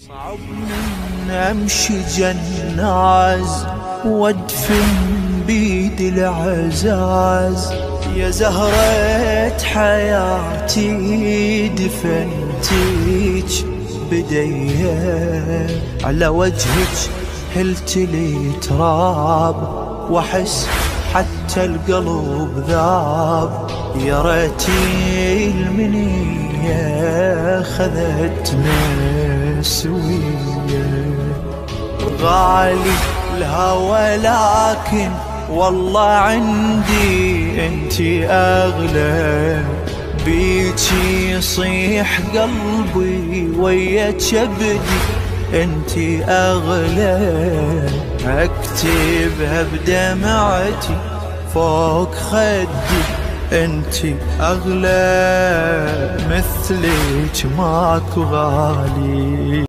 صعب من امشي جناز وادفن بيد العزاز، يا زهرة حياتي دفنتيج بديه، على وجهك هلت لي تراب واحس حتى القلب ذاب، يا ريتي المنية خذتنا سوية، غالي الهوى لكن والله عندي انتي اغلى، بيجي يصيح قلبي ويا كبدي انتي اغلى، اكتبها بدمعتي فوق خدي انتي اغلى، مثلك ماكو غالي.